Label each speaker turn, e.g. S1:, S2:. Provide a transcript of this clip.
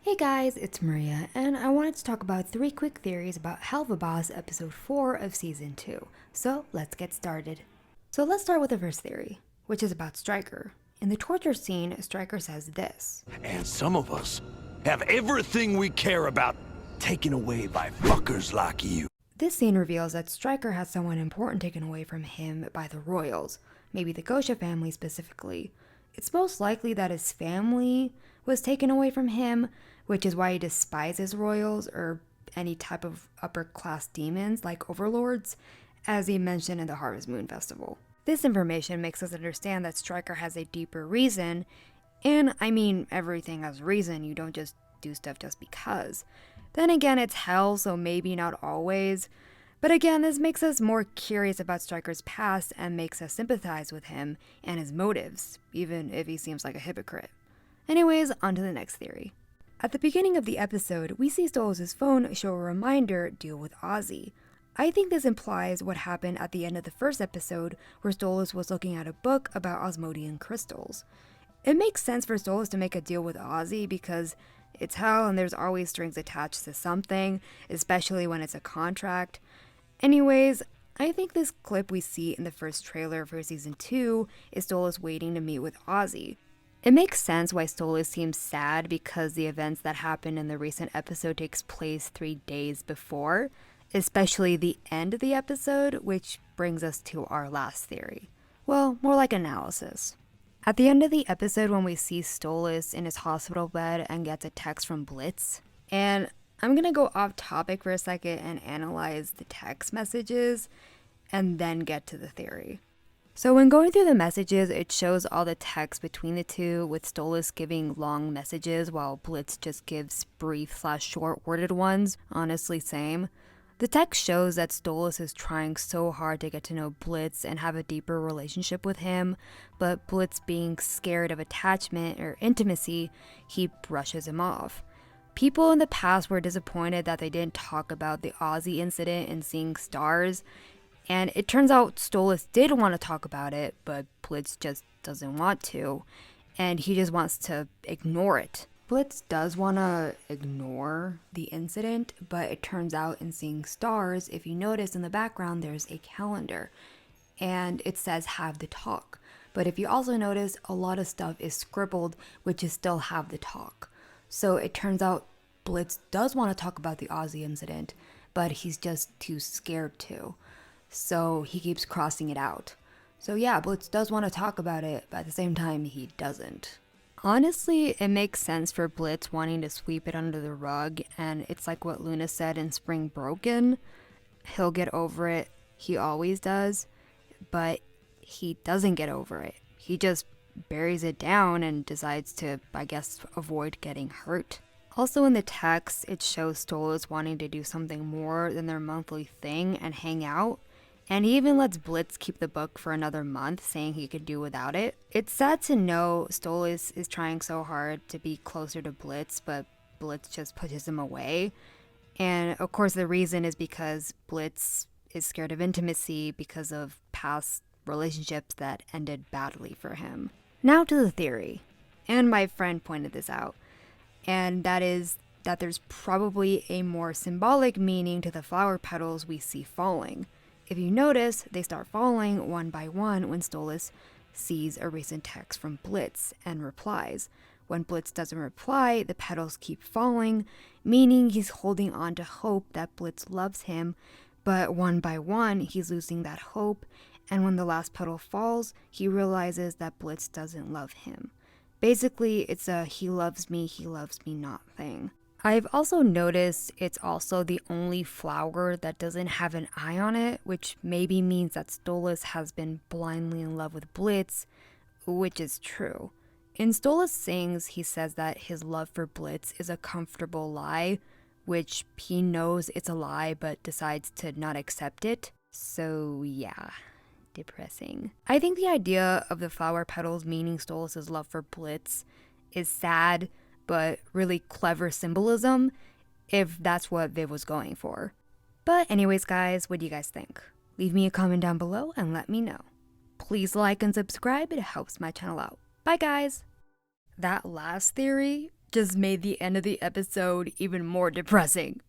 S1: Hey guys, it's Maria, and I wanted to talk about 3 quick theories about HELLUVA Boss episode 4 of season 2. So let's get started. So let's start with the first theory, which is about Stryker. In the torture scene, Stryker says this.
S2: And some of us have everything we care about taken away by fuckers like you.
S1: This scene reveals that Stryker has someone important taken away from him by the royals, maybe the Gosha family specifically. It's most likely that his family was taken away from him, which is why he despises royals or any type of upper class demons like overlords, as he mentioned in the Harvest Moon Festival. This information makes us understand that Stryker has a deeper reason, and I mean everything has reason, you don't just do stuff just because. Then again, it's hell, so maybe not always. But again, this makes us more curious about Stryker's past and makes us sympathize with him and his motives, even if he seems like a hypocrite. Anyways, on to the next theory. At the beginning of the episode, we see Stolas' phone show a reminder deal with Ozzie. I think this implies what happened at the end of the first episode, where Stolas was looking at a book about Osmodian crystals. It makes sense for Stolas to make a deal with Ozzie because it's hell and there's always strings attached to something, especially when it's a contract. Anyways, I think this clip we see in the first trailer for season 2 is Stolas waiting to meet with Ozzie. It makes sense why Stolas seems sad because the events that happened in the recent episode takes place 3 days before, especially the end of the episode, which brings us to our last theory. Well, more like analysis. At the end of the episode when we see Stolas in his hospital bed and gets a text from Blitz, and I'm gonna go off topic for a second and analyze the text messages and then get to the theory. So when going through the messages, it shows all the text between the two, with Stolas giving long messages while Blitz just gives brief/short worded ones. Honestly, same. The text shows that Stolas is trying so hard to get to know Blitz and have a deeper relationship with him, but Blitz, being scared of attachment or intimacy, he brushes him off. People in the past were disappointed that they didn't talk about the Ozzie incident and seeing stars, and it turns out Stolas did want to talk about it, but Blitz just doesn't want to, and he just wants to ignore it. Blitz does want to ignore the incident, but it turns out in seeing stars, if you notice in the background, there's a calendar, and it says have the talk. But if you also notice, a lot of stuff is scribbled, which is still have the talk. So it turns out Blitz does want to talk about the Ozzie incident, but he's just too scared to. So he keeps crossing it out. So yeah, Blitz does want to talk about it, but at the same time, he doesn't. Honestly, it makes sense for Blitz wanting to sweep it under the rug, and it's like what Luna said in Spring Broken. He'll get over it, he always does, but he doesn't get over it. He just buries it down and decides to, I guess, avoid getting hurt. Also in the text, it shows Stolas wanting to do something more than their monthly thing and hang out. And he even lets Blitz keep the book for another month, saying he could do without it. It's sad to know Stolas is trying so hard to be closer to Blitz, but Blitz just pushes him away. And of course the reason is because Blitz is scared of intimacy because of past relationships that ended badly for him. Now to the theory, and my friend pointed this out, and that is that there's probably a more symbolic meaning to the flower petals we see falling. If you notice, they start falling one by one when Stolas sees a recent text from Blitz and replies. When Blitz doesn't reply, the petals keep falling, meaning he's holding on to hope that Blitz loves him, but one by one, he's losing that hope, and when the last petal falls, he realizes that Blitz doesn't love him. Basically, it's a he loves me not thing. I've also noticed it's also the only flower that doesn't have an eye on it, which maybe means that Stolas has been blindly in love with Blitz, which is true. In Stolas Sings, he says that his love for Blitz is a comfortable lie, which he knows it's a lie but decides to not accept it. So yeah, depressing. I think the idea of the flower petals meaning Stolas' love for Blitz is sad, but really clever symbolism, if that's what Viv was going for. But anyways guys, what do you guys think? Leave me a comment down below and let me know. Please like and subscribe, it helps my channel out. Bye guys! That last theory just made the end of the episode even more depressing.